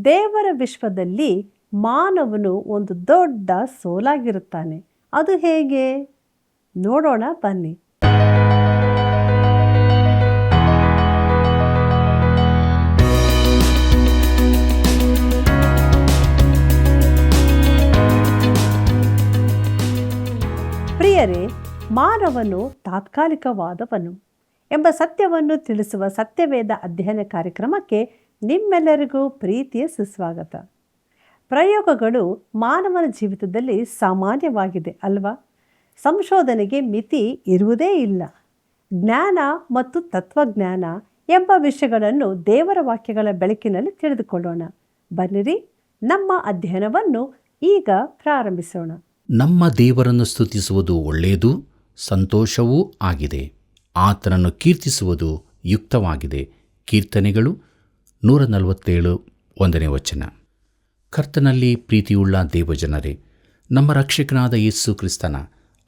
ದೇವರ ವಿಶ್ವದಲ್ಲಿ ಮಾನವನು ಒಂದು ದೊಡ್ಡ ಸೋಲಾಗಿರುತ್ತಾನೆ. ಅದು ಹೇಗೆ? ನೋಡೋಣ ಬನ್ನಿ. ಪ್ರಿಯರೇ, ಮಾನವನು ತಾತ್ಕಾಲಿಕವಾದವನು ಎಂಬ ಸತ್ಯವನ್ನು ತಿಳಿಸುವ ಸತ್ಯವೇದ ಅಧ್ಯಯನ ಕಾರ್ಯಕ್ರಮಕ್ಕೆ ನಿಮ್ಮೆಲ್ಲರಿಗೂ ಪ್ರೀತಿಯ ಸುಸ್ವಾಗತ. ಪ್ರಯೋಗಗಳು ಮಾನವನ ಜೀವಿತದಲ್ಲಿ ಸಾಮಾನ್ಯವಾಗಿದೆ ಅಲ್ವಾ? ಸಂಶೋಧನೆಗೆ ಮಿತಿ ಇರುವುದೇ ಇಲ್ಲ. ಜ್ಞಾನ ಮತ್ತು ತತ್ವಜ್ಞಾನ ಎಂಬ ವಿಷಯಗಳನ್ನು ದೇವರ ವಾಕ್ಯಗಳ ಬೆಳಕಿನಲ್ಲಿ ತಿಳಿದುಕೊಳ್ಳೋಣ. ಬನ್ನಿರಿ, ನಮ್ಮ ಅಧ್ಯಯನವನ್ನು ಈಗ ಪ್ರಾರಂಭಿಸೋಣ. ನಮ್ಮ ದೇವರನ್ನು ಸ್ತುತಿಸುವುದು ಒಳ್ಳೆಯದು, ಸಂತೋಷವೂ ಆಗಿದೆ. ಆತನನ್ನು ಕೀರ್ತಿಸುವುದು ಯುಕ್ತವಾಗಿದೆ. ಕೀರ್ತನೆಗಳು 147 1ನೇ ವಚನ. ಕರ್ತನಲ್ಲಿ ಪ್ರೀತಿಯುಳ್ಳ ದೇವಜನರೇ, ನಮ್ಮ ರಕ್ಷಕನಾದ ಯೇಸು ಕ್ರಿಸ್ತನ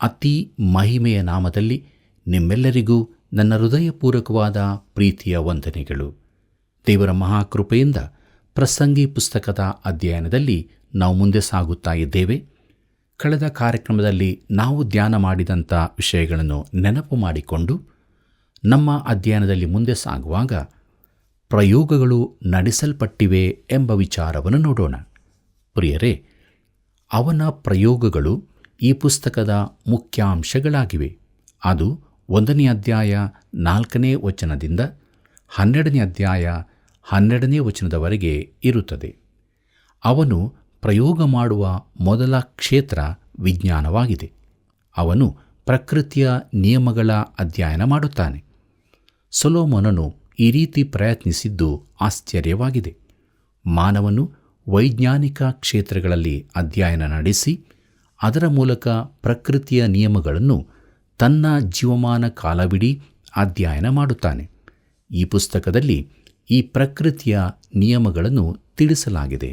ಅತಿ ಮಹಿಮೆಯ ನಾಮದಲ್ಲಿ ನಿಮ್ಮೆಲ್ಲರಿಗೂ ನನ್ನ ಹೃದಯಪೂರ್ವಕವಾದ ಪ್ರೀತಿಯ ವಂದನೆಗಳು. ದೇವರ ಮಹಾಕೃಪೆಯಿಂದ ಪ್ರಸಂಗಿ ಪುಸ್ತಕದ ಅಧ್ಯಯನದಲ್ಲಿ ನಾವು ಮುಂದೆ ಸಾಗುತ್ತಾ ಇದ್ದೇವೆ. ಕಳೆದ ಕಾರ್ಯಕ್ರಮದಲ್ಲಿ ನಾವು ಧ್ಯಾನ ಮಾಡಿದಂಥ ವಿಷಯಗಳನ್ನು ನೆನಪು ಮಾಡಿಕೊಂಡು ನಮ್ಮ ಅಧ್ಯಯನದಲ್ಲಿ ಮುಂದೆ ಸಾಗುವಾಗ ಪ್ರಯೋಗಗಳು ನಡೆಸಲ್ಪಟ್ಟಿವೆ ಎಂಬ ವಿಚಾರವನ್ನು ನೋಡೋಣ. ಪ್ರಿಯರೇ, ಅವನ ಪ್ರಯೋಗಗಳು ಈ ಪುಸ್ತಕದ ಮುಖ್ಯಾಂಶಗಳಾಗಿವೆ. ಅದು 1ನೇ ಅಧ್ಯಾಯ 4ನೇ ವಚನದಿಂದ 12ನೇ ಅಧ್ಯಾಯ 12ನೇ ವಚನದವರೆಗೆ ಇರುತ್ತದೆ. ಅವನು ಪ್ರಯೋಗ ಮಾಡುವ ಮೊದಲ ಕ್ಷೇತ್ರ ವಿಜ್ಞಾನವಾಗಿದೆ. ಅವನು ಪ್ರಕೃತಿಯ ನಿಯಮಗಳ ಅಧ್ಯಯನ ಮಾಡುತ್ತಾನೆ. ಸೊಲೊಮೋನನು ಈ ರೀತಿ ಪ್ರಯತ್ನಿಸಿದ್ದು ಆಶ್ಚರ್ಯವಾಗಿದೆ. ಮಾನವನು ವೈಜ್ಞಾನಿಕ ಕ್ಷೇತ್ರಗಳಲ್ಲಿ ಅಧ್ಯಯನ ನಡೆಸಿ ಅದರ ಮೂಲಕ ಪ್ರಕೃತಿಯ ನಿಯಮಗಳನ್ನು ತನ್ನ ಜೀವಮಾನ ಕಾಲವಿಡೀ ಅಧ್ಯಯನ ಮಾಡುತ್ತಾನೆ. ಈ ಪುಸ್ತಕದಲ್ಲಿ ಈ ಪ್ರಕೃತಿಯ ನಿಯಮಗಳನ್ನು ತಿಳಿಸಲಾಗಿದೆ.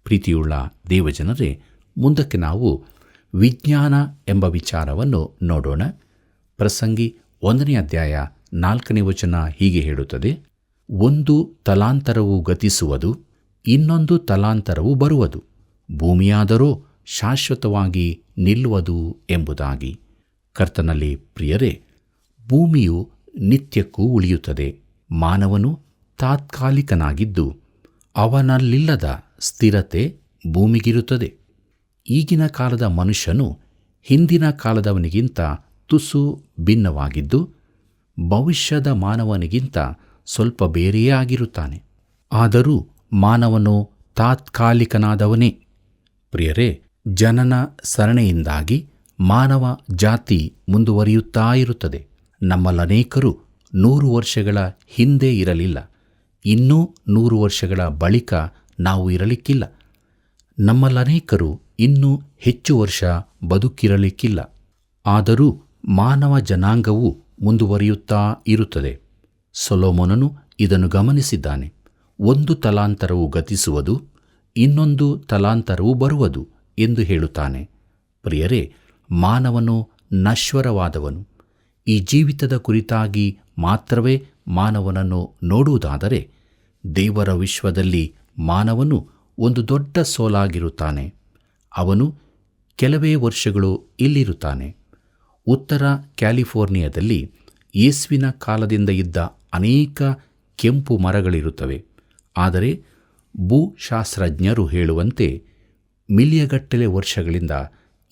ಪ್ರೀತಿಯುಳ್ಳ ದೇವಜನರೇ, ಮುಂದಕ್ಕೆ ನಾವು ವಿಜ್ಞಾನ ಎಂಬ ವಿಚಾರವನ್ನು ನೋಡೋಣ. ಪ್ರಸಂಗಿ 1ನೇ ಅಧ್ಯಾಯ 4ನೇ ವಚನ ಹೀಗೆ ಹೇಳುತ್ತದೆ: 1 ತಲಾಂತರವು ಗತಿಸುವುದು, ಇನ್ನೊಂದು ತಲಾಂತರವು ಬರುವುದು, ಭೂಮಿಯಾದರೋ ಶಾಶ್ವತವಾಗಿ ನಿಲ್ಲುವುದು ಎಂಬುದಾಗಿ. ಕರ್ತನಲ್ಲಿ ಪ್ರಿಯರೇ, ಭೂಮಿಯು ನಿತ್ಯಕ್ಕೂ ಉಳಿಯುತ್ತದೆ. ಮಾನವನು ತಾತ್ಕಾಲಿಕನಾಗಿದ್ದು ಅವನಲ್ಲಿಲ್ಲದ ಸ್ಥಿರತೆ ಭೂಮಿಗಿರುತ್ತದೆ. ಈಗಿನ ಕಾಲದ ಮನುಷ್ಯನು ಹಿಂದಿನ ಕಾಲದವನಿಗಿಂತ ತುಸು ಭಿನ್ನವಾಗಿದ್ದು ಭವಿಷ್ಯದ ಮಾನವನಿಗಿಂತ ಸ್ವಲ್ಪ ಬೇರೆಯೇ ಆಗಿರುತ್ತಾನೆ. ಆದರೂ ಮಾನವನು ತಾತ್ಕಾಲಿಕನಾದವನೇ. ಪ್ರಿಯರೇ, ಜನನ ಸರಣಿಯಿಂದಾಗಿ ಮಾನವ ಜಾತಿ ಮುಂದುವರಿಯುತ್ತಾ ಇರುತ್ತದೆ. ನಮ್ಮಲ್ಲನೇಕರು 100 ವರ್ಷಗಳ ಹಿಂದೆ ಇರಲಿಲ್ಲ. ಇನ್ನೂ 100 ವರ್ಷಗಳ ಬಳಿಕ ನಾವು ಇರಲಿಕ್ಕಿಲ್ಲ. ನಮ್ಮಲ್ಲನೇಕರು ಇನ್ನೂ ಹೆಚ್ಚು ವರ್ಷ ಬದುಕಿರಲಿಕ್ಕಿಲ್ಲ. ಆದರೂ ಮಾನವ ಜನಾಂಗವು ಮುಂದುವರಿಯುತ್ತಾ ಇರುತ್ತದೆ. ಸೊಲೊಮೋನನು ಇದನ್ನು ಗಮನಿಸಿದ್ದಾನೆ. 1 ತಲಾಂತರವು ಗತಿಸುವುದು, ಇನ್ನೊಂದು ತಲಾಂತರವು ಬರುವುದು ಎಂದು ಹೇಳುತ್ತಾನೆ. ಪ್ರಿಯರೇ, ಮಾನವನು ನಶ್ವರವಾದವನು. ಈ ಜೀವಿತದ ಕುರಿತಾಗಿ ಮಾತ್ರವೇ ಮಾನವನನ್ನು ನೋಡುವುದಾದರೆ ದೇವರ ವಿಶ್ವದಲ್ಲಿ ಮಾನವನು ಒಂದು ದೊಡ್ಡ ಸೋಲಾಗಿರುತ್ತಾನೆ. ಅವನು ಕೆಲವೇ ವರ್ಷಗಳು ಇಲ್ಲಿರುತ್ತಾನೆ. ಉತ್ತರ ಕ್ಯಾಲಿಫೋರ್ನಿಯಾದಲ್ಲಿ ಯೇಸುವಿನ ಕಾಲದಿಂದ ಇದ್ದ ಅನೇಕ ಕೆಂಪು ಮರಗಳಿರುತ್ತವೆ. ಆದರೆ ಭೂಶಾಸ್ತ್ರಜ್ಞರು ಹೇಳುವಂತೆ ಮಿಲಿಯಗಟ್ಟಲೆ ವರ್ಷಗಳಿಂದ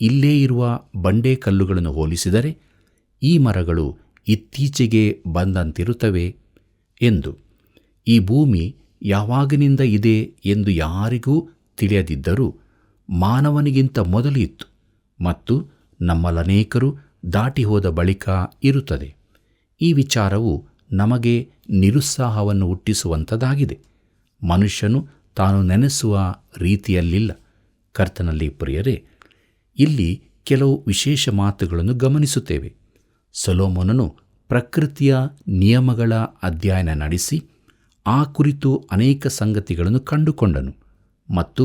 ಇಲ್ಲೇ ಇರುವ ಬಂಡೆಕಲ್ಲುಗಳನ್ನು ಹೋಲಿಸಿದರೆ ಈ ಮರಗಳು ಇತ್ತೀಚೆಗೆ ಬಂದಂತಿರುತ್ತವೆ ಎಂದು. ಈ ಭೂಮಿ ಯಾವಾಗಿನಿಂದ ಇದೆ ಎಂದು ಯಾರಿಗೂ ತಿಳಿಯದಿದ್ದರೂ ಮಾನವನಿಗಿಂತ ಮೊದಲು ಇತ್ತು ಮತ್ತು ನಮ್ಮಲ್ಲನೇಕರು ದಾಟಿ ಹೋದ ಬಳಿಕ ಇರುತ್ತದೆ. ಈ ವಿಚಾರವು ನಮಗೆ ನಿರುತ್ಸಾಹವನ್ನು ಹುಟ್ಟಿಸುವಂಥದ್ದಾಗಿದೆ. ಮನುಷ್ಯನು ತಾನು ನೆನೆಸುವ ರೀತಿಯಲ್ಲಿಲ್ಲ. ಕರ್ತನಲ್ಲಿ ಪ್ರಿಯರೇ, ಇಲ್ಲಿ ಕೆಲವು ವಿಶೇಷ ಮಾತುಗಳನ್ನು ಗಮನಿಸುತ್ತೇವೆ. ಸೊಲೊಮೋನನು ಪ್ರಕೃತಿಯ ನಿಯಮಗಳ ಅಧ್ಯಯನ ನಡೆಸಿ ಆ ಕುರಿತು ಅನೇಕ ಸಂಗತಿಗಳನ್ನು ಕಂಡುಕೊಂಡನು ಮತ್ತು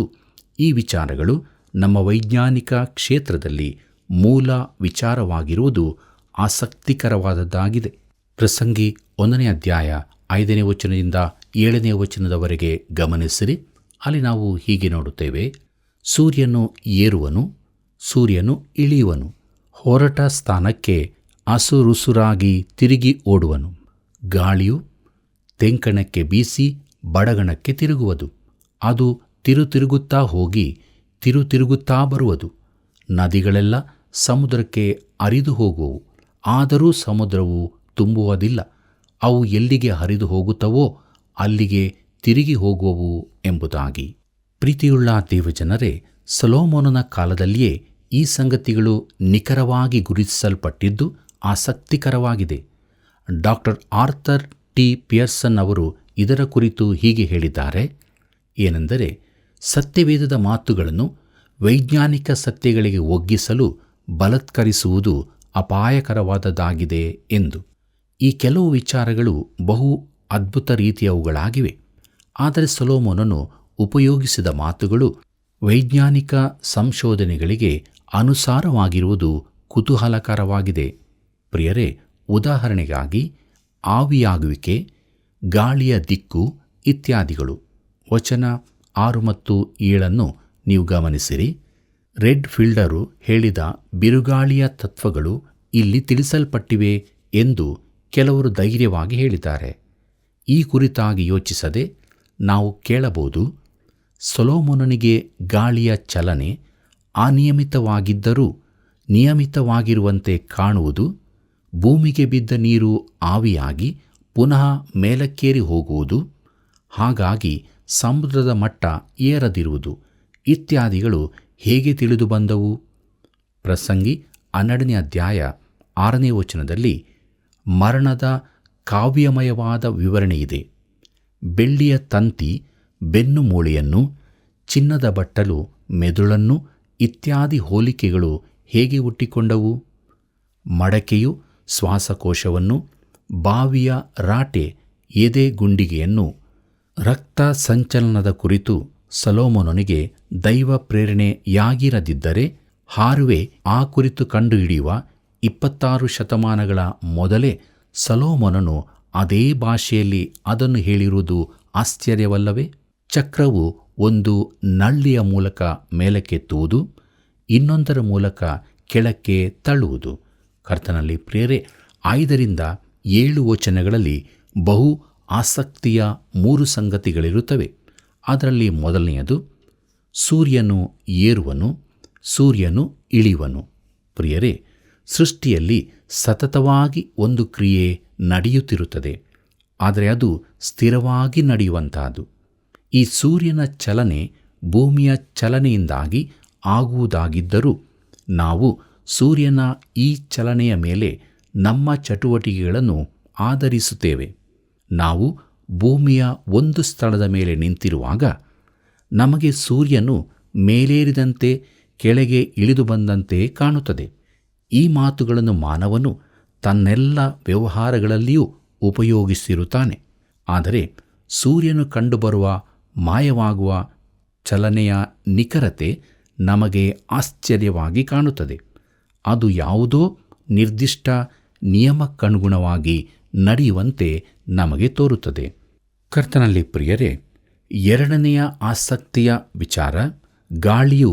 ಈ ವಿಚಾರಗಳು ನಮ್ಮ ವೈಜ್ಞಾನಿಕ ಕ್ಷೇತ್ರದಲ್ಲಿ ಮೂಲ ವಿಚಾರವಾಗಿರುವುದು ಆಸಕ್ತಿಕರವಾದದ್ದಾಗಿದೆ. ಪ್ರಸಂಗಿ 1ನೇ ಅಧ್ಯಾಯ 5ನೇ ವಚನದಿಂದ 7ನೇ ವಚನದವರೆಗೆ ಗಮನಿಸಿರಿ. ಅಲ್ಲಿ ನಾವು ಹೀಗೆ ನೋಡುತ್ತೇವೆ, ಸೂರ್ಯನು ಏರುವನು, ಸೂರ್ಯನು ಇಳಿಯುವನು, ಹೊರಟ ಸ್ಥಾನಕ್ಕೆ ಅಸುರುಸುರಾಗಿ ತಿರುಗಿ ಓಡುವನು. ಗಾಳಿಯು ತೆಂಕಣಕ್ಕೆ ಬೀಸಿ ಬಡಗಣಕ್ಕೆ ತಿರುಗುವುದು, ಅದು ತಿರುಗುತ್ತಾ ಹೋಗಿ ತಿರುಗುತ್ತಾ ಬರುವುದು. ನದಿಗಳೆಲ್ಲ ಸಮುದ್ರಕ್ಕೆ ಹರಿದು ಹೋಗುವವು, ಆದರೂ ಸಮುದ್ರವು ತುಂಬುವುದಿಲ್ಲ. ಅವು ಎಲ್ಲಿಗೆ ಹರಿದು ಹೋಗುತ್ತವೋ ಅಲ್ಲಿಗೆ ತಿರುಗಿ ಹೋಗುವವು ಎಂಬುದಾಗಿ. ಪ್ರೀತಿಯುಳ್ಳ ದೇವಜನರೇ, ಸೊಲೊಮೋನನ ಕಾಲದಲ್ಲಿಯೇ ಈ ಸಂಗತಿಗಳು ನಿಖರವಾಗಿ ಗುರುತಿಸಲ್ಪಟ್ಟಿದ್ದು ಆಸಕ್ತಿಕರವಾಗಿದೆ. ಡಾಕ್ಟರ್ ಆರ್ಥರ್ ಟಿ ಪಿಯರ್ಸನ್ ಅವರು ಇದರ ಕುರಿತು ಹೀಗೆ ಹೇಳಿದ್ದಾರೆ, ಏನೆಂದರೆ, ಸತ್ಯವೇದದ ಮಾತುಗಳನ್ನು ವೈಜ್ಞಾನಿಕ ಸತ್ಯಗಳಿಗೆ ಒಗ್ಗಿಸಲು ಬಲತ್ಕರಿಸುವುದು ಅಪಾಯಕರವಾದದ್ದಾಗಿದೆ ಎಂದು. ಈ ಕೆಲವು ವಿಚಾರಗಳು ಬಹು ಅದ್ಭುತ ರೀತಿಯವುಗಳಾಗಿವೆ, ಆದರೆ ಸೊಲೊಮೋನನು ಉಪಯೋಗಿಸಿದ ಮಾತುಗಳು ವೈಜ್ಞಾನಿಕ ಸಂಶೋಧನೆಗಳಿಗೆ ಅನುಸಾರವಾಗಿರುವುದು ಕುತೂಹಲಕರವಾಗಿದೆ. ಪ್ರಿಯರೇ, ಉದಾಹರಣೆಗಾಗಿ ಆವಿಯಾಗುವಿಕೆ, ಗಾಳಿಯ ದಿಕ್ಕು ಇತ್ಯಾದಿಗಳು. ವಚನ 6 ಮತ್ತು 7 ನೀವು ಗಮನಿಸಿರಿ. ರೆಡ್ ಫೀಲ್ಡರು ಹೇಳಿದ ಬಿರುಗಾಳಿಯ ತತ್ವಗಳು ಇಲ್ಲಿ ತಿಳಿಸಲ್ಪಟ್ಟಿವೆ ಎಂದು ಕೆಲವರು ಧೈರ್ಯವಾಗಿ ಹೇಳಿದ್ದಾರೆ. ಈ ಕುರಿತಾಗಿ ಯೋಚಿಸದೆ ನಾವು ಕೇಳಬಹುದು, ಸೊಲೊಮೋನನಿಗೆ ಗಾಳಿಯ ಚಲನೆ ಅನಿಯಮಿತವಾಗಿದ್ದರೂ ನಿಯಮಿತವಾಗಿರುವಂತೆ ಕಾಣುವುದು, ಭೂಮಿಗೆ ಬಿದ್ದ ನೀರು ಆವಿಯಾಗಿ ಪುನಃ ಮೇಲಕ್ಕೇರಿ ಹೋಗುವುದು, ಹಾಗಾಗಿ ಸಮುದ್ರದ ಮಟ್ಟ ಏರದಿರುವುದು ಇತ್ಯಾದಿಗಳು ಹೇಗೆ ತಿಳಿದು ಬಂದವು? ಪ್ರಸಂಗಿ 12ನೇ ಅಧ್ಯಾಯ 6ನೇ ವಚನದಲ್ಲಿ ಮರಣದ ಕಾವ್ಯಮಯವಾದ ವಿವರಣೆಯಿದೆ. ಬೆಳ್ಳಿಯ ತಂತಿ ಬೆನ್ನು ಮೂಳೆಯನ್ನು, ಚಿನ್ನದ ಬಟ್ಟಲು ಮೆದುಳನ್ನು ಇತ್ಯಾದಿ ಹೋಲಿಕೆಗಳು ಹೇಗೆ ಹುಟ್ಟಿಕೊಂಡವು? ಮಡಕೆಯು ಶ್ವಾಸಕೋಶವನ್ನು, ಬಾವಿಯ ರಾಟೆ ಎದೆ ಗುಂಡಿಗೆಯನ್ನು. ರಕ್ತ ಸಂಚಲನದ ಕುರಿತು ಸೊಲೊಮೋನನಿಗೆ ದೈವ ಪ್ರೇರಣೆಯಾಗಿರದಿದ್ದರೆ ಹಾರ್ವೆ ಆ ಕುರಿತು ಕಂಡುಹಿಡಿಯುವ 26 ಶತಮಾನಗಳ ಮೊದಲೇ ಸೊಲೊಮೋನನು ಅದೇ ಭಾಷೆಯಲ್ಲಿ ಅದನ್ನು ಹೇಳಿರುವುದು ಆಶ್ಚರ್ಯವಲ್ಲವೇ? ಚಕ್ರವು ಒಂದು ನಳ್ಳಿಯ ಮೂಲಕ ಮೇಲಕ್ಕೆತ್ತುವುದು, ಇನ್ನೊಂದರ ಮೂಲಕ ಕೆಳಕ್ಕೆ ತಳ್ಳುವುದು. ಕರ್ತನಲ್ಲಿ ಪ್ರಿಯರೇ, 5ರಿಂದ 7 ವಚನಗಳಲ್ಲಿ ಬಹು ಆಸಕ್ತಿಯ 3 ಸಂಗತಿಗಳಿರುತ್ತವೆ. ಅದರಲ್ಲಿ ಮೊದಲನೆಯದು, ಸೂರ್ಯನು ಏರುವನು, ಸೂರ್ಯನು ಇಳಿಯುವನು. ಪ್ರಿಯರೇ, ಸೃಷ್ಟಿಯಲ್ಲಿ ಸತತವಾಗಿ ಒಂದು ಕ್ರಿಯೆ ನಡೆಯುತ್ತಿರುತ್ತದೆ, ಆದರೆ ಅದು ಸ್ಥಿರವಾಗಿ ನಡೆಯುವಂತಹದ್ದು. ಈ ಸೂರ್ಯನ ಚಲನೆ ಭೂಮಿಯ ಚಲನೆಯಿಂದಾಗಿ ಆಗುವುದಾಗಿದ್ದರೂ ನಾವು ಸೂರ್ಯನ ಈ ಚಲನೆಯ ಮೇಲೆ ನಮ್ಮ ಚಟುವಟಿಕೆಗಳನ್ನು ಆಧರಿಸುತ್ತೇವೆ. ನಾವು ಭೂಮಿಯ ಒಂದು ಸ್ಥಳದ ಮೇಲೆ ನಿಂತಿರುವಾಗ ನಮಗೆ ಸೂರ್ಯನು ಮೇಲೇರಿದಂತೆ ಕೆಳಗೆ ಇಳಿದು ಬಂದಂತೆ ಕಾಣುತ್ತದೆ. ಈ ಮಾತುಗಳನ್ನು ಮಾನವನು ತನ್ನೆಲ್ಲ ವ್ಯವಹಾರಗಳಲ್ಲಿಯೂ ಉಪಯೋಗಿಸಿರುತ್ತಾನೆ. ಆದರೆ ಸೂರ್ಯನು ಕಂಡುಬರುವ ಮಾಯವಾಗುವ ಚಲನೆಯ ನಿಖರತೆ ನಮಗೆ ಆಶ್ಚರ್ಯವಾಗಿ ಕಾಣುತ್ತದೆ. ಅದು ಯಾವುದೋ ನಿರ್ದಿಷ್ಟ ನಿಯಮಕ್ಕನುಗುಣವಾಗಿ ನಡೆಯುವಂತೆ ನಮಗೆ ತೋರುತ್ತದೆ. ಕರ್ತನಲ್ಲಿ ಪ್ರಿಯರೇ, 2ನೆಯ ಆಸಕ್ತಿಯ ವಿಚಾರ, ಗಾಳಿಯು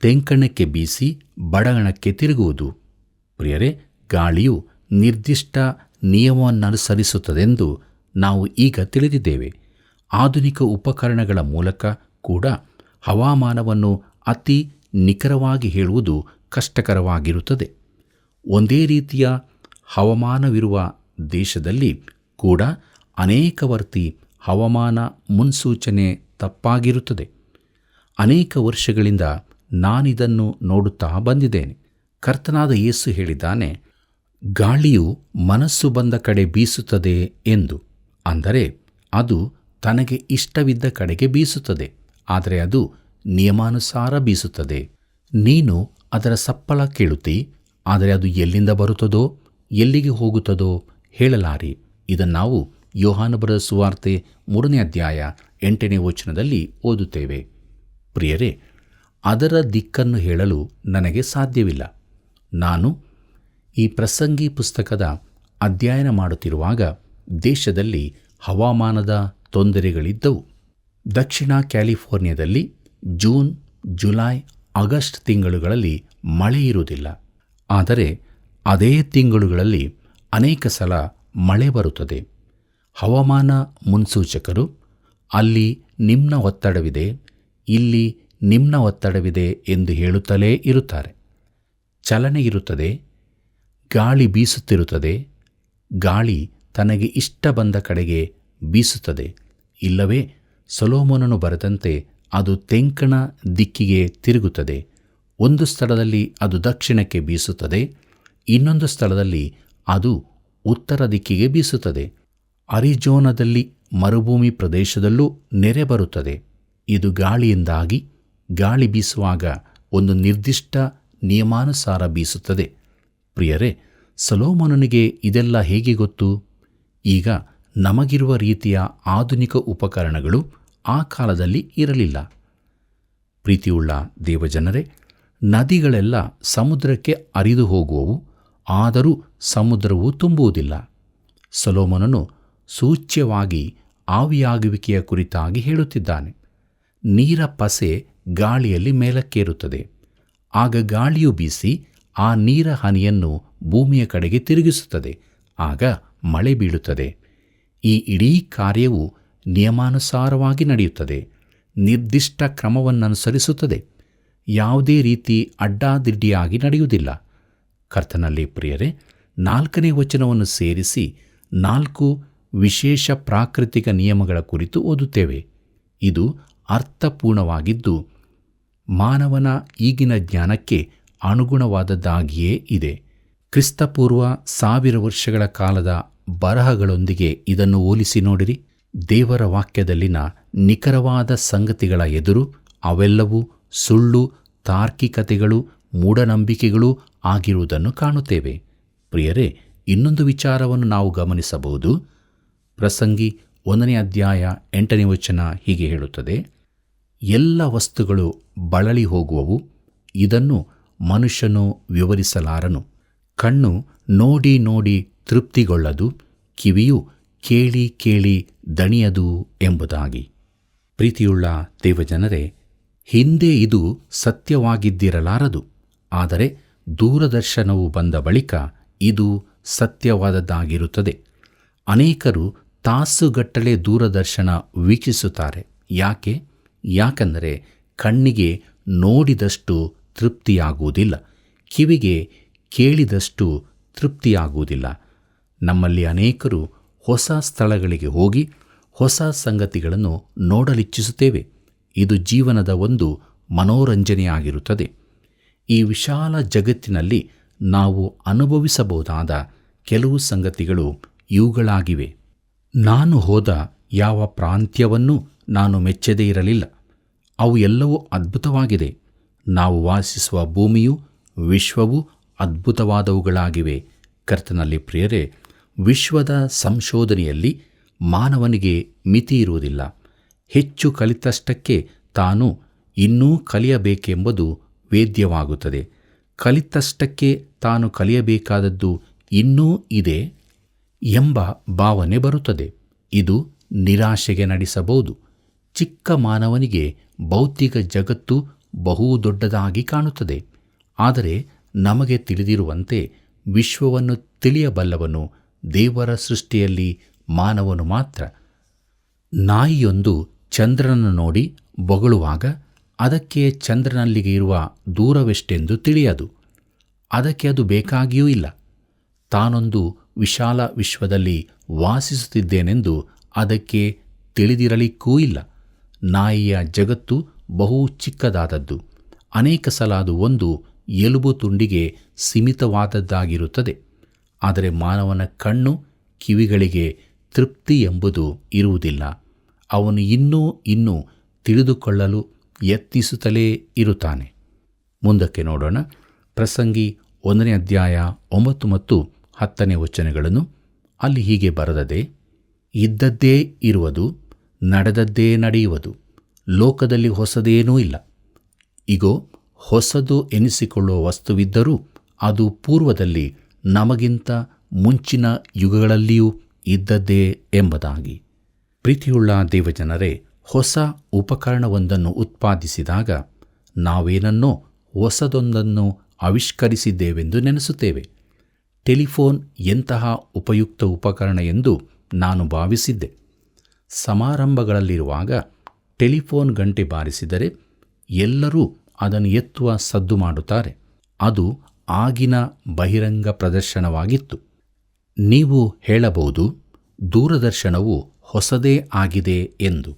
ತೆಂಕಣಕ್ಕೆ ಬೀಸಿ ಬಡಗಣಕ್ಕೆ ತಿರುಗುವುದು. ಪ್ರಿಯರೇ, ಗಾಳಿಯು ನಿರ್ದಿಷ್ಟ ನಿಯಮವನ್ನನುಸರಿಸುತ್ತದೆಂದು ನಾವು ಈಗ ತಿಳಿದಿದ್ದೇವೆ. ಆಧುನಿಕ ಉಪಕರಣಗಳ ಮೂಲಕ ಕೂಡ ಹವಾಮಾನವನ್ನು ಅತಿ ನಿಖರವಾಗಿ ಹೇಳುವುದು ಕಷ್ಟಕರವಾಗಿರುತ್ತದೆ. ಒಂದೇ ರೀತಿಯ ಹವಾಮಾನವಿರುವ ದೇಶದಲ್ಲಿ ಕೂಡ ಅನೇಕವರ್ತಿ ಹವಾಮಾನ ಮುನ್ಸೂಚನೆ ತಪ್ಪಾಗಿರುತ್ತದೆ. ಅನೇಕ ವರ್ಷಗಳಿಂದ ನಾನಿದನ್ನು ನೋಡುತ್ತಾ ಬಂದಿದ್ದೇನೆ. ಕರ್ತನಾದ ಯೇಸು ಹೇಳಿದ್ದಾನೆ, ಗಾಳಿಯು ಮನಸ್ಸು ಬಂದ ಕಡೆ ಬೀಸುತ್ತದೆ ಎಂದು. ಅಂದರೆ ಅದು ತನಗೆ ಇಷ್ಟವಿದ್ದ ಕಡೆಗೆ ಬೀಸುತ್ತದೆ, ಆದರೆ ಅದು ನಿಯಮಾನುಸಾರ ಬೀಸುತ್ತದೆ. ನೀನು ಅದರ ಸಪ್ಪಳ ಕೇಳುತ್ತಿ, ಆದರೆ ಅದು ಎಲ್ಲಿಂದ ಬರುತ್ತದೋ ಎಲ್ಲಿಗೆ ಹೋಗುತ್ತದೋ ಹೇಳಲಾರಿ. ಇದನ್ನು ನಾವು ಯೋಹಾನ ಬರೆದ ಸುವಾರ್ತೆ 3ನೇ ಅಧ್ಯಾಯ 8ನೇ ವಚನದಲ್ಲಿ ಓದುತ್ತೇವೆ. ಪ್ರಿಯರೇ, ಅದರ ದಿಕ್ಕನ್ನು ಹೇಳಲು ನನಗೆ ಸಾಧ್ಯವಿಲ್ಲ. ನಾನು ಈ ಪ್ರಸಂಗಿ ಪುಸ್ತಕದ ಅಧ್ಯಯನ ಮಾಡುತ್ತಿರುವಾಗ ದೇಶದಲ್ಲಿ ಹವಾಮಾನದ ತೊಂದರೆಗಳಿದ್ದವು. ದಕ್ಷಿಣ ಕ್ಯಾಲಿಫೋರ್ನಿಯಾದಲ್ಲಿ ಜೂನ್, ಜುಲೈ, ಆಗಸ್ಟ್ ತಿಂಗಳುಗಳಲ್ಲಿ ಮಳೆ ಇರುವುದಿಲ್ಲ. ಆದರೆ ಅದೇ ತಿಂಗಳುಗಳಲ್ಲಿ ಅನೇಕ ಸಲ ಮಳೆ ಬರುತ್ತದೆ. ಹವಾಮಾನ ಮುನ್ಸೂಚಕರು ಅಲ್ಲಿ ನಿಮ್ನ ಒತ್ತಡವಿದೆ, ಇಲ್ಲಿ ನಿಮ್ನ ಒತ್ತಡವಿದೆ ಎಂದು ಹೇಳುತ್ತಲೇ ಇರುತ್ತಾರೆ. ಚಲನೆ ಇರುತ್ತದೆ, ಗಾಳಿ ಬೀಸುತ್ತಿರುತ್ತದೆ. ಗಾಳಿ ತನಗೆ ಇಷ್ಟ ಬಂದ ಕಡೆಗೆ ಬೀಸುತ್ತದೆ. ಇಲ್ಲವೇ ಸೊಲೊಮೋನನು ಬರೆದಂತೆ ಅದು ತೆಂಕಣ ದಿಕ್ಕಿಗೆ ತಿರುಗುತ್ತದೆ. ಒಂದು ಸ್ಥಳದಲ್ಲಿ ಅದು ದಕ್ಷಿಣಕ್ಕೆ ಬೀಸುತ್ತದೆ, ಇನ್ನೊಂದು ಸ್ಥಳದಲ್ಲಿ ಅದು ಉತ್ತರ ದಿಕ್ಕಿಗೆ ಬೀಸುತ್ತದೆ. ಅರಿಜೋನದಲ್ಲಿ ಮರುಭೂಮಿ ಪ್ರದೇಶದಲ್ಲೂ ನೆರೆ ಬರುತ್ತದೆ. ಇದು ಗಾಳಿಯಿಂದಾಗಿ ಗಾಳಿ ಬೀಸುವಾಗ ಒಂದು ನಿರ್ದಿಷ್ಟ ನಿಯಮಾನುಸಾರ ಬೀಸುತ್ತದೆ. ಪ್ರಿಯರೇ, ಸೊಲೊಮೋನನಿಗೆ ಇದೆಲ್ಲ ಹೇಗೆ ಗೊತ್ತು? ಈಗ ನಮಗಿರುವ ರೀತಿಯ ಆಧುನಿಕ ಉಪಕರಣಗಳು ಆ ಕಾಲದಲ್ಲಿ ಇರಲಿಲ್ಲ. ಪ್ರೀತಿಯುಳ್ಳ ದೇವಜನರೇ, ನದಿಗಳೆಲ್ಲ ಸಮುದ್ರಕ್ಕೆ ಹರಿದು ಹೋಗುವವು, ಆದರೂ ಸಮುದ್ರವು ತುಂಬುವುದಿಲ್ಲ. ಸೊಲೊಮೋನನು ಸೂಚ್ಯವಾಗಿ ಆವಿಯಾಗುವಿಕೆಯ ಕುರಿತಾಗಿ ಹೇಳುತ್ತಿದ್ದಾನೆ. ನೀರ ಪಸೆ ಗಾಳಿಯಲ್ಲಿ ಮೇಲಕ್ಕೇರುತ್ತದೆ. ಆಗ ಗಾಳಿಯು ಬೀಸಿ ಆ ನೀರ ಹನಿಯನ್ನು ಭೂಮಿಯ ಕಡೆಗೆ ತಿರುಗಿಸುತ್ತದೆ. ಆಗ ಮಳೆ ಬೀಳುತ್ತದೆ. ಈ ಇಡೀ ಕಾರ್ಯವು ನಿಯಮಾನುಸಾರವಾಗಿ ನಡೆಯುತ್ತದೆ, ನಿರ್ದಿಷ್ಟ ಕ್ರಮವನ್ನನುಸರಿಸುತ್ತದೆ. ಯಾವುದೇ ರೀತಿ ಅಡ್ಡಾದಿಡ್ಡಿಯಾಗಿ ನಡೆಯುವುದಿಲ್ಲ. ಕರ್ತನಲ್ಲಿ ಪ್ರಿಯರೇ, 4ನೇ ವಚನವನ್ನು ಸೇರಿಸಿ 4 ವಿಶೇಷ ಪ್ರಾಕೃತಿಕ ನಿಯಮಗಳ ಕುರಿತು ಓದುತ್ತೇವೆ. ಇದು ಅರ್ಥಪೂರ್ಣವಾಗಿದ್ದು ಮಾನವನ ಈಗಿನ ಜ್ಞಾನಕ್ಕೆ ಅನುಗುಣವಾದದ್ದಾಗಿಯೇ ಇದೆ. ಕ್ರಿಸ್ತಪೂರ್ವ 1000 ವರ್ಷಗಳ ಕಾಲದ ಬರಹಗಳೊಂದಿಗೆ ಇದನ್ನು ಹೋಲಿಸಿ ನೋಡಿರಿ. ದೇವರ ವಾಕ್ಯದಲ್ಲಿನ ನಿಖರವಾದ ಸಂಗತಿಗಳ ಎದುರು ಅವೆಲ್ಲವೂ ಸುಳ್ಳು, ತಾರ್ಕಿಕತೆಗಳು, ಮೂಢನಂಬಿಕೆಗಳು ಆಗಿರುವುದನ್ನು ಕಾಣುತ್ತೇವೆ. ಪ್ರಿಯರೇ, ಇನ್ನೊಂದು ವಿಚಾರವನ್ನು ನಾವು ಗಮನಿಸಬಹುದು. ಪ್ರಸಂಗಿ 1ನೇ ಅಧ್ಯಾಯ 8ನೇ ವಚನ ಹೀಗೆ ಹೇಳುತ್ತದೆ: ಎಲ್ಲ ವಸ್ತುಗಳು ಬಳಲಿ ಹೋಗುವವು, ಇದನ್ನು ಮನುಷ್ಯನು ವಿವರಿಸಲಾರನು. ಕಣ್ಣು ನೋಡಿ ನೋಡಿ ತೃಪ್ತಿಗೊಳ್ಳದು, ಕಿವಿಯು ಕೇಳಿ ಕೇಳಿ ದಣಿಯದು ಎಂಬುದಾಗಿ. ಪ್ರೀತಿಯುಳ್ಳ ದೇವಜನರೇ, ಹಿಂದೆ ಇದು ಸತ್ಯವಾಗಿದ್ದಿರಲಾರದು. ಆದರೆ ದೂರದರ್ಶನವು ಬಂದ ಬಳಿಕ ಇದು ಸತ್ಯವಾದದ್ದಾಗಿರುತ್ತದೆ. ಅನೇಕರು ತಾಸುಗಟ್ಟಲೆ ದೂರದರ್ಶನ ವೀಕ್ಷಿಸುತ್ತಾರೆ. ಯಾಕೆಂದರೆ ಕಣ್ಣಿಗೆ ನೋಡಿದಷ್ಟು ತೃಪ್ತಿಯಾಗುವುದಿಲ್ಲ, ಕಿವಿಗೆ ಕೇಳಿದಷ್ಟು ತೃಪ್ತಿಯಾಗುವುದಿಲ್ಲ. ನಮ್ಮಲ್ಲಿ ಅನೇಕರು ಹೊಸ ಸ್ಥಳಗಳಿಗೆ ಹೋಗಿ ಹೊಸ ಸಂಗತಿಗಳನ್ನು ನೋಡಲಿಚ್ಛಿಸುತ್ತೇವೆ. ಇದು ಜೀವನದ ಒಂದು ಮನೋರಂಜನೆಯಾಗಿರುತ್ತದೆ. ಈ ವಿಶಾಲ ಜಗತ್ತಿನಲ್ಲಿ ನಾವು ಅನುಭವಿಸಬಹುದಾದ ಕೆಲವು ಸಂಗತಿಗಳು ಇವುಗಳಾಗಿವೆ. ನಾನು ಹೋದ ಯಾವ ಪ್ರಾಂತ್ಯವನ್ನೂ ನಾನು ಮೆಚ್ಚದೇ ಇರಲಿಲ್ಲ. ಅವು ಎಲ್ಲವೂ ಅದ್ಭುತವಾಗಿದೆ. ನಾವು ವಾಸಿಸುವ ಭೂಮಿಯು ವಿಶ್ವವು ಅದ್ಭುತವಾದವುಗಳಾಗಿವೆ. ಕರ್ತನಲ್ಲಿ ಪ್ರಿಯರೇ, ವಿಶ್ವದ ಸಂಶೋಧನೆಯಲ್ಲಿ ಮಾನವನಿಗೆ ಮಿತಿ ಇರುವುದಿಲ್ಲ. ಹೆಚ್ಚು ಕಲಿತಷ್ಟಕ್ಕೆ ತಾನು ಇನ್ನೂ ಕಲಿಯಬೇಕೆಂಬುದು ವೇದ್ಯವಾಗುತ್ತದೆ. ಕಲಿತಷ್ಟಕ್ಕೆ ತಾನು ಕಲಿಯಬೇಕಾದದ್ದು ಇನ್ನೂ ಇದೆ ಎಂಬ ಭಾವನೆ ಬರುತ್ತದೆ. ಇದು ನಿರಾಶೆಗೆ ನಡೆಸಬಹುದು. ಚಿಕ್ಕ ಮಾನವನಿಗೆ ಭೌತಿಕ ಜಗತ್ತು ಬಹು ದೊಡ್ಡದಾಗಿ ಕಾಣುತ್ತದೆ. ಆದರೆ ನಮಗೆ ತಿಳಿದಿರುವಂತೆ ವಿಶ್ವವನ್ನು ತಿಳಿಯಬಲ್ಲವನು ದೇವರ ಸೃಷ್ಟಿಯಲ್ಲಿ ಮಾನವನು ಮಾತ್ರ. ನಾಯಿಯೊಂದು ಚಂದ್ರನನ್ನು ನೋಡಿ ಬೊಗಳುವಾಗ ಅದಕ್ಕೆ ಚಂದ್ರನಲ್ಲಿಗೆ ಇರುವ ದೂರವೆಷ್ಟೆಂದು ತಿಳಿಯದು. ಅದಕ್ಕೆ ಅದು ಬೇಕಾಗಿಯೂ ಇಲ್ಲ. ತಾನೊಂದು ವಿಶಾಲ ವಿಶ್ವದಲ್ಲಿ ವಾಸಿಸುತ್ತಿದ್ದೇನೆಂದು ಅದಕ್ಕೆ ತಿಳಿದಿರಲಿಕ್ಕೂ ಇಲ್ಲ. ನಾಯಿಯ ಜಗತ್ತು ಬಹು ಚಿಕ್ಕದಾದದ್ದು. ಅನೇಕ ಸಲ ಅದು ಒಂದು ಎಲುಬು ತುಂಡಿಗೆ ಸೀಮಿತವಾದದ್ದಾಗಿರುತ್ತದೆ. ಆದರೆ ಮಾನವನ ಕಣ್ಣು ಕಿವಿಗಳಿಗೆ ತೃಪ್ತಿ ಎಂಬುದು ಇರುವುದಿಲ್ಲ. ಅವನು ಇನ್ನೂ ತಿಳಿದುಕೊಳ್ಳಲು ಯತ್ನಿಸುತ್ತಲೇ ಇರುತ್ತಾನೆ. ಮುಂದಕ್ಕೆ ನೋಡೋಣ. ಪ್ರಸಂಗಿ 1ನೇ ಅಧ್ಯಾಯ 9 ಮತ್ತು 10ನೇ ವಚನಗಳನ್ನು. ಅಲ್ಲಿ ಹೀಗೆ ಬರೆದದೆ: ಇದ್ದದ್ದೇ ಇರುವುದು, ನಡೆದದ್ದೇ ನಡೆಯುವುದು, ಲೋಕದಲ್ಲಿ ಹೊಸದೇನೂ ಇಲ್ಲ. ಇಗೋ, ಹೊಸದು ಎನಿಸಿಕೊಳ್ಳುವ ವಸ್ತುವಿದ್ದರೂ ಅದು ಪೂರ್ವದಲ್ಲಿ ನಮಗಿಂತ ಮುಂಚಿನ ಯುಗಗಳಲ್ಲಿಯೂ ಇದ್ದದ್ದೇ ಎಂಬುದಾಗಿ. ಪ್ರೀತಿಯುಳ್ಳ ದೇವಜನರೇ, ಹೊಸ ಉಪಕರಣವೊಂದನ್ನು ಉತ್ಪಾದಿಸಿದಾಗ ನಾವೇನನ್ನೋ ಹೊಸದೊಂದನ್ನು ಆವಿಷ್ಕರಿಸಿದ್ದೇವೆಂದು ನೆನೆಸುತ್ತೇವೆ. ಟೆಲಿಫೋನ್ ಎಂತಹ ಉಪಯುಕ್ತ ಉಪಕರಣ ಎಂದು ನಾನು ಭಾವಿಸಿದ್ದೆ. ಸಮಾರಂಭಗಳಲ್ಲಿರುವಾಗ ಟೆಲಿಫೋನ್ ಗಂಟೆ ಬಾರಿಸಿದರೆ ಎಲ್ಲರೂ ಅದನ್ನು ಎತ್ತುವ ಸದ್ದು ಮಾಡುತ್ತಾರೆ. ಅದು ಆಗಿನ ಬಹಿರಂಗ ಪ್ರದರ್ಶನವಾಗಿತ್ತು. ನೀವು ಹೇಳಬಹುದು, ದೂರದರ್ಶನವು ಹೊಸದೇ ಆಗಿದೆ ಎಂದು.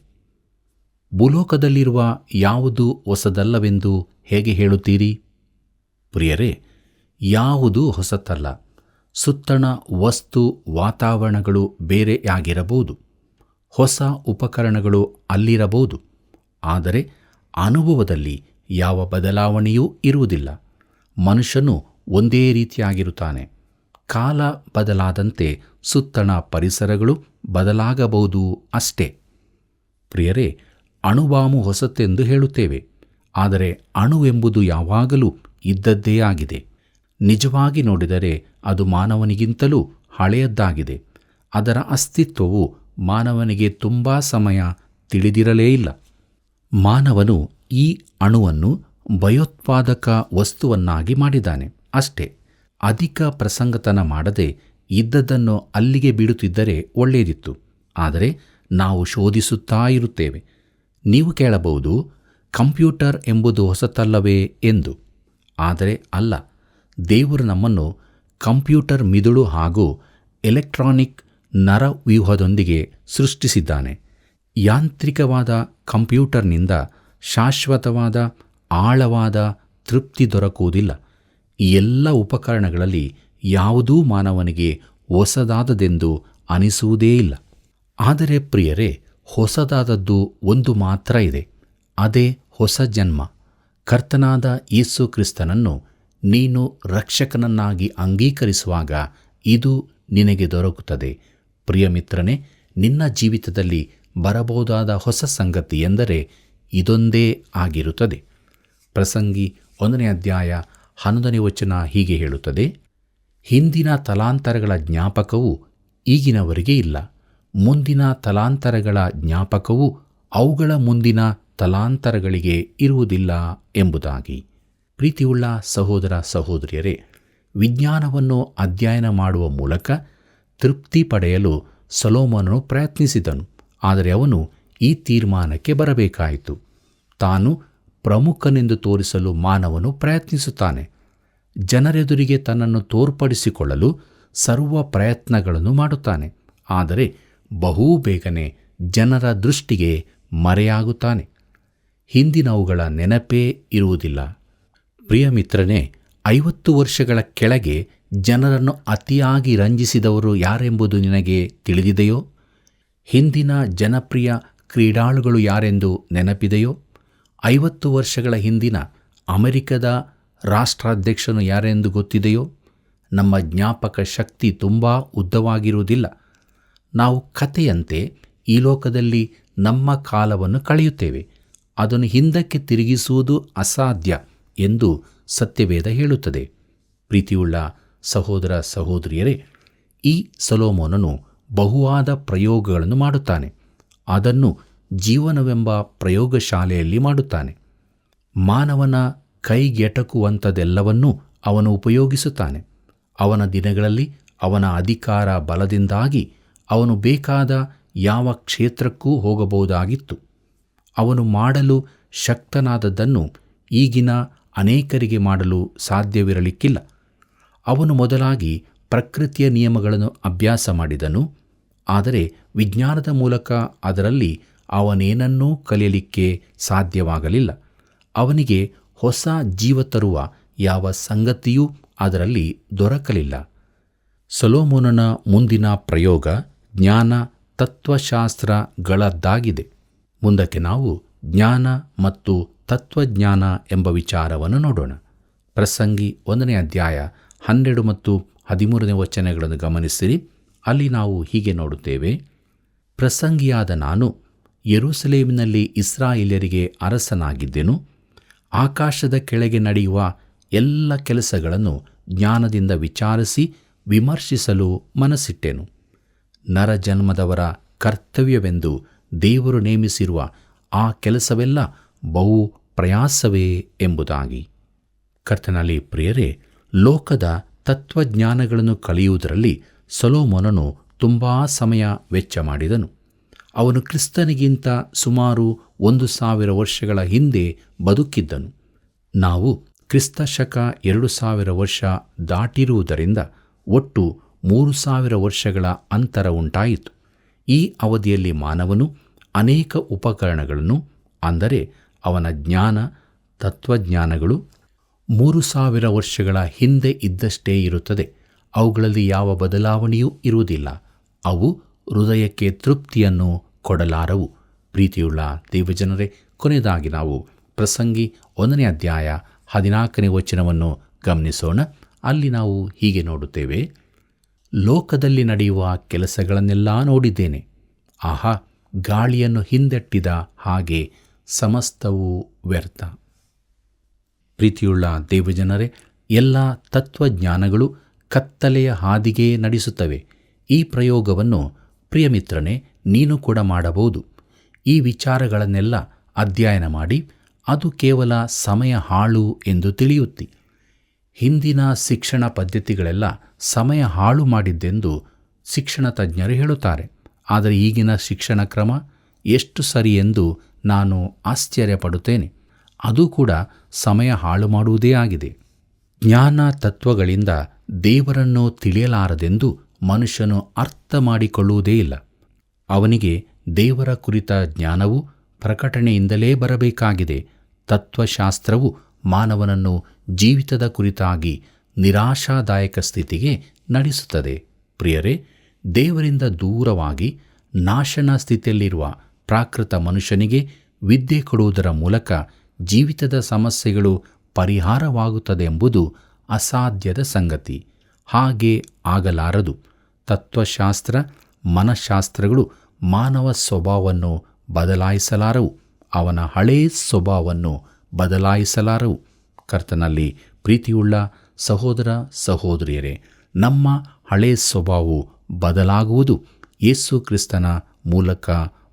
ಭೂಲೋಕದಲ್ಲಿರುವ ಯಾವುದೂ ಹೊಸದಲ್ಲವೆಂದು ಹೇಗೆ ಹೇಳುತ್ತೀರಿ? ಪ್ರಿಯರೇ, ಯಾವುದೂ ಹೊಸತಲ್ಲ. ಸುತ್ತಣ ವಸ್ತು ವಾತಾವರಣಗಳು ಬೇರೆಯಾಗಿರಬಹುದು, ಹೊಸ ಉಪಕರಣಗಳು ಅಲ್ಲಿರಬಹುದು, ಆದರೆ ಅನುಭವದಲ್ಲಿ ಯಾವ ಬದಲಾವಣೆಯೂ ಇರುವುದಿಲ್ಲ. ಮನುಷ್ಯನು ಒಂದೇ ರೀತಿಯಾಗಿರುತ್ತಾನೆ. ಕಾಲ ಬದಲಾದಂತೆ ಸುತ್ತಣ ಪರಿಸರಗಳು ಬದಲಾಗಬಹುದು ಅಷ್ಟೇ. ಪ್ರಿಯರೇ, ಅಣುಬಾಂಬು ಹೊಸತೆಂದು ಹೇಳುತ್ತೇವೆ, ಆದರೆ ಅಣುವೆಂಬುದು ಯಾವಾಗಲೂ ಇದ್ದದ್ದೇ ಆಗಿದೆ. ನಿಜವಾಗಿ ನೋಡಿದರೆ ಅದು ಮಾನವನಿಗಿಂತಲೂ ಹಳೆಯದ್ದಾಗಿದೆ. ಅದರ ಅಸ್ತಿತ್ವವು ಮಾನವನಿಗೆ ತುಂಬ ಸಮಯ ತಿಳಿದಿರಲೇ ಇಲ್ಲ. ಮಾನವನು ಈ ಅಣುವನ್ನು ಭಯೋತ್ಪಾದಕ ವಸ್ತುವನ್ನಾಗಿ ಮಾಡಿದ್ದಾನೆ ಅಷ್ಟೇ. ಅಧಿಕ ಪ್ರಸಂಗತನ ಮಾಡದೆ ಇದ್ದದ್ದನ್ನು ಅಲ್ಲಿಗೆ ಬಿಡುತ್ತಿದ್ದರೆ ಒಳ್ಳೆಯದಿತ್ತು. ಆದರೆ ನಾವು ಶೋಧಿಸುತ್ತಾ ಇರುತ್ತೇವೆ. ನೀವು ಕೇಳಬಹುದು, ಕಂಪ್ಯೂಟರ್ ಎಂಬುದು ಹೊಸತಲ್ಲವೇ ಎಂದು. ಆದರೆ ಅಲ್ಲ. ದೇವರು ನಮ್ಮನ್ನು ಕಂಪ್ಯೂಟರ್ ಮಿದುಳು ಹಾಗೂ ಎಲೆಕ್ಟ್ರಾನಿಕ್ ನರವ್ಯೂಹದೊಂದಿಗೆ ಸೃಷ್ಟಿಸಿದ್ದಾನೆ. ಯಾಂತ್ರಿಕವಾದ ಕಂಪ್ಯೂಟರ್ನಿಂದ ಶಾಶ್ವತವಾದ ಆಳವಾದ ತೃಪ್ತಿ ದೊರಕುವುದಿಲ್ಲ. ಈ ಎಲ್ಲ ಉಪಕರಣಗಳಲ್ಲಿ ಯಾವುದೂ ಮಾನವನಿಗೆ ಹೊಸದಾದದೆಂದು ಅನಿಸುವುದೇ ಇಲ್ಲ. ಆದರೆ ಪ್ರಿಯರೇ, ಹೊಸದಾದದ್ದು ಒಂದು ಮಾತ್ರ ಇದೆ. ಅದೇ ಹೊಸ ಜನ್ಮ. ಕರ್ತನಾದ ಯೇಸು ಕ್ರಿಸ್ತನನ್ನು ನೀನು ರಕ್ಷಕನನ್ನಾಗಿ ಅಂಗೀಕರಿಸುವಾಗ ಇದು ನಿನಗೆ ದೊರಕುತ್ತದೆ. ಪ್ರಿಯಮಿತ್ರನೇ, ನಿನ್ನ ಜೀವಿತದಲ್ಲಿ ಬರಬಹುದಾದ ಹೊಸ ಸಂಗತಿ ಎಂದರೆ ಇದೊಂದೇ ಆಗಿರುತ್ತದೆ. ಪ್ರಸಂಗಿ 1ನೇ ಅಧ್ಯಾಯ 11ನೇ ವಚನ ಹೀಗೆ ಹೇಳುತ್ತದೆ, ಹಿಂದಿನ ತಲಾಂತರಗಳ ಜ್ಞಾಪಕವು ಈಗಿನವರೆಗೆ ಇಲ್ಲ, ಮುಂದಿನ ತಲಾಂತರಗಳ ಜ್ಞಾಪಕವು ಅವುಗಳ ಮುಂದಿನ ತಲಾಂತರಗಳಿಗೆ ಇರುವುದಿಲ್ಲ ಎಂಬುದಾಗಿ. ಪ್ರೀತಿಯುಳ್ಳ ಸಹೋದರ ಸಹೋದರಿಯರೇ, ವಿಜ್ಞಾನವನ್ನು ಅಧ್ಯಯನ ಮಾಡುವ ಮೂಲಕ ತೃಪ್ತಿ ಪಡೆಯಲು ಸೊಲೊಮೋನನು ಪ್ರಯತ್ನಿಸಿದನು. ಆದರೆ ಅವನು ಈ ತೀರ್ಮಾನಕ್ಕೆ ಬರಬೇಕಾಯಿತು. ತಾನು ಪ್ರಮುಖನೆಂದು ತೋರಿಸಲು ಮಾನವನು ಪ್ರಯತ್ನಿಸುತ್ತಾನೆ. ಜನರೆದುರಿಗೆ ತನ್ನನ್ನು ತೋರ್ಪಡಿಸಿಕೊಳ್ಳಲು ಸರ್ವ ಪ್ರಯತ್ನಗಳನ್ನು ಮಾಡುತ್ತಾನೆ. ಆದರೆ ಬಹು ಬೇಗನೆ ಜನರ ದೃಷ್ಟಿಗೆ ಮರೆಯಾಗುತ್ತಾನೆ. ಹಿಂದಿನವುಗಳ ನೆನಪೇ ಇರುವುದಿಲ್ಲ. ಪ್ರಿಯಮಿತ್ರನೇ, 50 ವರ್ಷಗಳ ಕೆಳಗೆ ಜನರನ್ನು ಅತಿಯಾಗಿ ರಂಜಿಸಿದವರು ಯಾರೆಂಬುದು ನಿನಗೆ ತಿಳಿದಿದೆಯೋ? ಹಿಂದಿನ ಜನಪ್ರಿಯ ಕ್ರೀಡಾಳುಗಳು ಯಾರೆಂದು ನೆನಪಿದೆಯೋ? 50 ವರ್ಷಗಳ ಹಿಂದಿನ ಅಮೆರಿಕದ ರಾಷ್ಟ್ರಾಧ್ಯಕ್ಷನು ಯಾರೆಂದು ಗೊತ್ತಿದೆಯೋ? ನಮ್ಮ ಜ್ಞಾಪಕ ಶಕ್ತಿ ತುಂಬ ಉದ್ದವಾಗಿರುವುದಿಲ್ಲ. ನಾವು ಕಥೆಯಂತೆ ಈ ಲೋಕದಲ್ಲಿ ನಮ್ಮ ಕಾಲವನ್ನು ಕಳೆಯುತ್ತೇವೆ. ಅದನ್ನು ಹಿಂದಕ್ಕೆ ತಿರುಗಿಸುವುದು ಅಸಾಧ್ಯ ಎಂದು ಸತ್ಯವೇದ ಹೇಳುತ್ತದೆ. ಪ್ರೀತಿಯುಳ್ಳ ಸಹೋದರ ಸಹೋದರಿಯರೇ, ಈ ಸೊಲೊಮೋನನು ಬಹುವಾದ ಪ್ರಯೋಗಗಳನ್ನು ಮಾಡುತ್ತಾನೆ. ಅದನ್ನು ಜೀವನವೆಂಬ ಪ್ರಯೋಗಶಾಲೆಯಲ್ಲಿ ಮಾಡುತ್ತಾನೆ. ಮಾನವನ ಕೈಗೆಟಕುವಂಥದ್ದೆಲ್ಲವನ್ನೂ ಅವನು ಉಪಯೋಗಿಸುತ್ತಾನೆ. ಅವನ ದಿನಗಳಲ್ಲಿ ಅವನ ಅಧಿಕಾರ ಬಲದಿಂದಾಗಿ ಅವನು ಬೇಕಾದ ಯಾವ ಕ್ಷೇತ್ರಕ್ಕೂ ಹೋಗಬಹುದಾಗಿತ್ತು. ಅವನು ಮಾಡಲು ಶಕ್ತನಾದದ್ದನ್ನು ಈಗಿನ ಅನೇಕರಿಗೆ ಮಾಡಲು ಸಾಧ್ಯವಿರಲಿಕ್ಕಿಲ್ಲ. ಅವನು ಮೊದಲಾಗಿ ಪ್ರಕೃತಿಯ ನಿಯಮಗಳನ್ನು ಅಭ್ಯಾಸ ಮಾಡಿದನು. ಆದರೆ ವಿಜ್ಞಾನದ ಮೂಲಕ ಅದರಲ್ಲಿ ಅವನೇನನ್ನೂ ಕಲಿಯಲಿಕ್ಕೆ ಸಾಧ್ಯವಾಗಲಿಲ್ಲ. ಅವನಿಗೆ ಹೊಸ ಜೀವ ತರುವ ಯಾವ ಸಂಗತಿಯೂ ಅದರಲ್ಲಿ ದೊರಕಲಿಲ್ಲ. ಸೊಲೊಮೋನನ ಮುಂದಿನ ಪ್ರಯೋಗ ಜ್ಞಾನ ತತ್ವಶಾಸ್ತ್ರಗಳದ್ದಾಗಿದೆ. ಮುಂದಕ್ಕೆ ನಾವು ಜ್ಞಾನ ಮತ್ತು ತತ್ವಜ್ಞಾನ ಎಂಬ ವಿಚಾರವನ್ನು ನೋಡೋಣ. ಪ್ರಸಂಗಿ 1ನೇ ಅಧ್ಯಾಯ 12 ಮತ್ತು 13ನೇ ವಚನಗಳನ್ನು ಗಮನಿಸಿರಿ. ಅಲ್ಲಿ ನಾವು ಹೀಗೆ ನೋಡುತ್ತೇವೆ, ಪ್ರಸಂಗಿಯಾದ ನಾನು ಯೆರೂಸಲೇಮಿನಲ್ಲಿ ಇಸ್ರಾಯೇಲ್ಯರಿಗೆ ಅರಸನಾಗಿದ್ದೆನು. ಆಕಾಶದ ಕೆಳಗೆ ನಡೆಯುವ ಎಲ್ಲ ಕೆಲಸಗಳನ್ನು ಜ್ಞಾನದಿಂದ ವಿಚಾರಿಸಿ ವಿಮರ್ಶಿಸಲು ಮನಸ್ಸಿಟ್ಟೆನು. ನರಜನ್ಮದವರ ಕರ್ತವ್ಯವೆಂದು ದೇವರು ನೇಮಿಸಿರುವ ಆ ಕೆಲಸವೆಲ್ಲ ಬಹು ಪ್ರಯಾಸವೇ ಎಂಬುದಾಗಿ. ಕರ್ತನಲ್ಲಿ ಪ್ರಿಯರೇ, ಲೋಕದ ತತ್ವಜ್ಞಾನಗಳನ್ನು ಕಲಿಯುವುದರಲ್ಲಿ ಸೊಲೊಮೋನನು ತುಂಬ ಸಮಯ ವೆಚ್ಚ ಮಾಡಿದನು. ಅವನು ಕ್ರಿಸ್ತನಿಗಿಂತ ಸುಮಾರು 1000 ವರ್ಷಗಳ ಹಿಂದೆ ಬದುಕಿದ್ದನು. ನಾವು ಕ್ರಿಸ್ತ ಶಕ 2000 ವರ್ಷ ದಾಟಿರುವುದರಿಂದ ಒಟ್ಟು 3000 ವರ್ಷಗಳ ಅಂತರ ಉಂಟಾಯಿತು. ಈ ಅವಧಿಯಲ್ಲಿ ಮಾನವನು ಅನೇಕ ಉಪಕರಣಗಳನ್ನು, ಅಂದರೆ ಅವನ ಜ್ಞಾನ, ತತ್ವಜ್ಞಾನಗಳು 3000 ವರ್ಷಗಳ ಹಿಂದೆ ಇದ್ದಷ್ಟೇ ಇರುತ್ತದೆ. ಅವುಗಳಲ್ಲಿ ಯಾವ ಬದಲಾವಣೆಯೂ ಇರುವುದಿಲ್ಲ. ಅವು ಹೃದಯಕ್ಕೆ ತೃಪ್ತಿಯನ್ನು ಕೊಡಲಾರವು. ಪ್ರೀತಿಯುಳ್ಳ ದೇವಜನರೇ, ಕೊನೆಯದಾಗಿ ನಾವು ಪ್ರಸಂಗಿ 1ನೇ ಅಧ್ಯಾಯ 14ನೇ ವಚನವನ್ನು ಗಮನಿಸೋಣ. ಅಲ್ಲಿ ನಾವು ಹೀಗೆ ನೋಡುತ್ತೇವೆ: ಲೋಕದಲ್ಲಿ ನಡೆಯುವ ಕೆಲಸಗಳನ್ನೆಲ್ಲ ನೋಡಿದ್ದೇನೆ. ಆಹಾ, ಗಾಳಿಯನ್ನು ಹಿಂದಟ್ಟಿದ ಹಾಗೆ ಸಮಸ್ತವೂ ವ್ಯರ್ಥ. ಪ್ರೀತಿಯುಳ್ಳ ದೇವಜನರೇ, ಎಲ್ಲ ತತ್ವಜ್ಞಾನಗಳು ಕತ್ತಲೆಯ ಹಾದಿಗೆ ನಡೆಸುತ್ತವೆ. ಈ ಪ್ರಯೋಗವನ್ನು ಪ್ರಿಯಮಿತ್ರನೇ ನೀನು ಕೂಡ ಮಾಡಬಹುದು. ಈ ವಿಚಾರಗಳನ್ನೆಲ್ಲ ಅಧ್ಯಯನ ಮಾಡಿ ಅದು ಕೇವಲ ಸಮಯ ಹಾಳು ಎಂದು ತಿಳಿಯುತ್ತಿ. ಹಿಂದಿನ ಶಿಕ್ಷಣ ಪದ್ಧತಿಗಳೆಲ್ಲ ಸಮಯ ಹಾಳು ಮಾಡಿದ್ದೆಂದು ಶಿಕ್ಷಣ ತಜ್ಞರು ಹೇಳುತ್ತಾರೆ. ಆದರೆ ಈಗಿನ ಶಿಕ್ಷಣ ಕ್ರಮ ಎಷ್ಟು ಸರಿ ಎಂದು ನಾನು ಆಶ್ಚರ್ಯಪಡುತ್ತೇನೆ. ಅದು ಕೂಡ ಸಮಯ ಹಾಳು ಮಾಡುವುದೇ ಆಗಿದೆ. ಜ್ಞಾನ ತತ್ವಗಳಿಂದ ದೇವರನ್ನು ತಿಳಿಯಲಾರದೆಂದು ಮನುಷ್ಯನು ಅರ್ಥ ಮಾಡಿಕೊಳ್ಳುವುದೇ ಇಲ್ಲ. ಅವನಿಗೆ ದೇವರ ಕುರಿತ ಜ್ಞಾನವು ಪ್ರಕಟಣೆಯಿಂದಲೇ ಬರಬೇಕಾಗಿದೆ. ತತ್ವಶಾಸ್ತ್ರವು ಮಾನವನನ್ನು ಜೀವಿತದ ಕುರಿತಾಗಿ ನಿರಾಶಾದಾಯಕ ಸ್ಥಿತಿಗೆ ನಡೆಸುತ್ತದೆ. ಪ್ರಿಯರೇ, ದೇವರಿಂದ ದೂರವಾಗಿ ನಾಶನ ಸ್ಥಿತಿಯಲ್ಲಿರುವ ಪ್ರಾಕೃತ ಮನುಷ್ಯನಿಗೆ ವಿದ್ಯೆ ಕೊಡುವುದರ ಮೂಲಕ ಜೀವಿತದ ಸಮಸ್ಯೆಗಳು ಪರಿಹಾರವಾಗುತ್ತದೆ ಎಂಬುದು ಅಸಾಧ್ಯದ ಸಂಗತಿ. ಹಾಗೆ ಆಗಲಾರದು. ತತ್ವಶಾಸ್ತ್ರ, ಮನಃಶಾಸ್ತ್ರಗಳು ಮಾನವ ಸ್ವಭಾವವನ್ನು ಬದಲಾಯಿಸಲಾರವು. ಅವನ ಹಳೇ ಸ್ವಭಾವವನ್ನು ಬದಲಾಯಿಸಲಾರವು. ಕರ್ತನಲ್ಲಿ ಪ್ರೀತಿಯುಳ್ಳ ಸಹೋದರ ಸಹೋದರಿಯರೇ, ನಮ್ಮ ಹಳೇ ಸ್ವಭಾವವು ಬದಲಾಗುವುದು ಯೇಸು ಕ್ರಿಸ್ತನ ಮೂಲಕ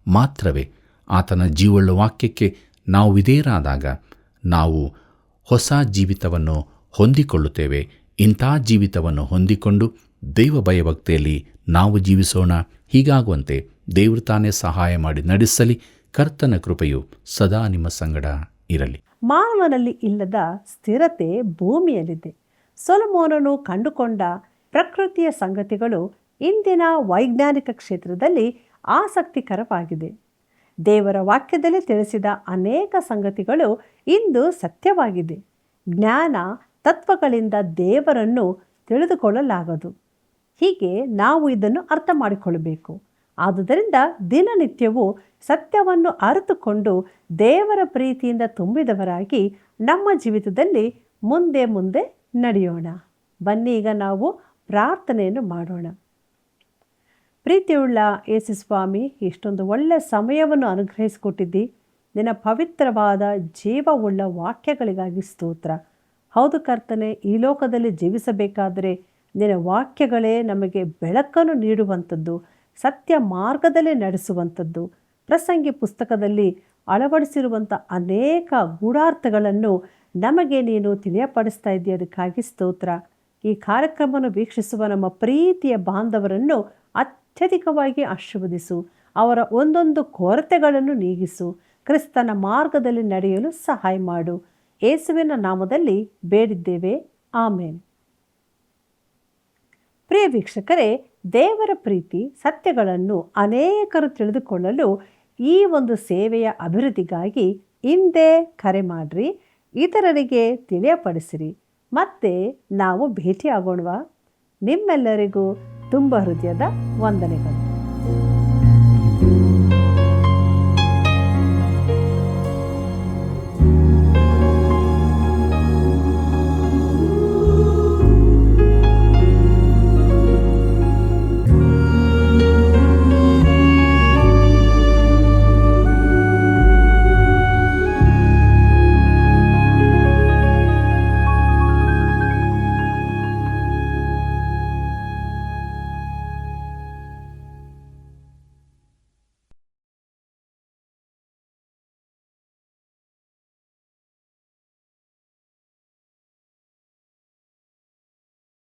ಮಾತ್ರವೇ. ಆತನ ಜೀವವುಳ್ಳ ವಾಕ್ಯಕ್ಕೆ ನಾವು ವಿಧೇಯರಾದಾಗ ನಾವು ಹೊಸ ಜೀವಿತವನ್ನು ಹೊಂದಿಕೊಳ್ಳುತ್ತೇವೆ. ಇಂಥ ಜೀವಿತವನ್ನು ಹೊಂದಿಕೊಂಡು ದೈವ ಭಯಭಕ್ತಿಯಲ್ಲಿ ನಾವು ಜೀವಿಸೋಣ. ಹೀಗಾಗುವಂತೆ ದೇವರು ತಾನೇ ಸಹಾಯ ಮಾಡಿ ನಡೆಸಲಿ. ಕರ್ತನ ಕೃಪೆಯು ಸದಾ ನಿಮ್ಮ ಸಂಗಡ ಇರಲಿ. ಮಾನವನಲ್ಲಿ ಇಲ್ಲದ ಸ್ಥಿರತೆ ಭೂಮಿಯಲ್ಲಿದೆ. ಸೊಲೊಮೋನನು ಕಂಡುಕೊಂಡ ಪ್ರಕೃತಿಯ ಸಂಗತಿಗಳು ಇಂದಿನ ವೈಜ್ಞಾನಿಕ ಕ್ಷೇತ್ರದಲ್ಲಿ ಆಸಕ್ತಿಕರವಾಗಿದೆ. ದೇವರ ವಾಕ್ಯದಲ್ಲಿ ತಿಳಿಸಿದ ಅನೇಕ ಸಂಗತಿಗಳು ಇಂದು ಸತ್ಯವಾಗಿದೆ. ಜ್ಞಾನ ತತ್ವಗಳಿಂದ ದೇವರನ್ನು ತಿಳಿದುಕೊಳ್ಳಲಾಗದು. ಹೀಗೆ ನಾವು ಇದನ್ನು ಅರ್ಥ ಮಾಡಿಕೊಳ್ಳಬೇಕು. ಆದುದರಿಂದ ದಿನನಿತ್ಯವೂ ಸತ್ಯವನ್ನು ಅರಿತುಕೊಂಡು ದೇವರ ಪ್ರೀತಿಯಿಂದ ತುಂಬಿದವರಾಗಿ ನಮ್ಮ ಜೀವಿತದಲ್ಲಿ ಮುಂದೆ ಮುಂದೆ ನಡೆಯೋಣ. ಬನ್ನಿ, ಈಗ ನಾವು ಪ್ರಾರ್ಥನೆಯನ್ನು ಮಾಡೋಣ. ಪ್ರೀತಿಯುಳ್ಳ ಯೇಸು ಸ್ವಾಮಿ, ಇಷ್ಟೊಂದು ಒಳ್ಳೆಯ ಸಮಯವನ್ನು ಅನುಗ್ರಹಿಸಿಕೊಟ್ಟಿದ್ದಿ. ನಿನ್ನ ಪವಿತ್ರವಾದ ಜೀವವುಳ್ಳ ವಾಕ್ಯಗಳಿಗಾಗಿ ಸ್ತೋತ್ರ. ಹೌದು ಕರ್ತನೆ, ಈ ಲೋಕದಲ್ಲಿ ಜೀವಿಸಬೇಕಾದರೆ ನಿನ್ನ ವಾಕ್ಯಗಳೇ ನಮಗೆ ಬೆಳಕನ್ನು ನೀಡುವಂಥದ್ದು, ಸತ್ಯ ಮಾರ್ಗದಲ್ಲಿ ನಡೆಸುವಂಥದ್ದು. ಪ್ರಸಂಗಿ ಪುಸ್ತಕದಲ್ಲಿ ಅಳವಡಿಸಿರುವಂಥ ಅನೇಕ ಗೂಢಾರ್ಥಗಳನ್ನು ನಮಗೆ ನೀನು ತಿಳಿಯಪಡಿಸ್ತಾ ಇದ್ದೀಯ. ಅದಕ್ಕಾಗಿ ಸ್ತೋತ್ರ. ಈ ಕಾರ್ಯಕ್ರಮವನ್ನು ವೀಕ್ಷಿಸುವ ನಮ್ಮ ಪ್ರೀತಿಯ ಬಾಂಧವರನ್ನು ಅತ್ಯಧಿಕವಾಗಿ ಆಶೀರ್ವದಿಸು. ಅವರ ಒಂದೊಂದು ಕೊರತೆಗಳನ್ನು ನೀಗಿಸು. ಕ್ರಿಸ್ತನ ಮಾರ್ಗದಲ್ಲಿ ನಡೆಯಲು ಸಹಾಯ ಮಾಡು. ಯೇಸುವಿನ ನಾಮದಲ್ಲಿ ಬೇಡಿದ್ದೇವೆ, ಆಮೇನ್. ಪ್ರಿಯ ವೀಕ್ಷಕರೇ, ದೇವರ ಪ್ರೀತಿ ಸತ್ಯಗಳನ್ನು ಅನೇಕರು ತಿಳಿದುಕೊಳ್ಳಲು ಈ ಒಂದು ಸೇವೆಯ ಅಭಿವೃದ್ಧಿಗಾಗಿ ಹಿಂದೆ ಕರೆ ಮಾಡಿರಿ, ಇತರರಿಗೆ ತಿಳಿಯಪಡಿಸಿರಿ. ಮತ್ತೆ ನಾವು ಭೇಟಿಯಾಗೋಣವಾ? ನಿಮ್ಮೆಲ್ಲರಿಗೂ ತುಂಬ ಹೃದಯದ ವಂದನೆಗಳು.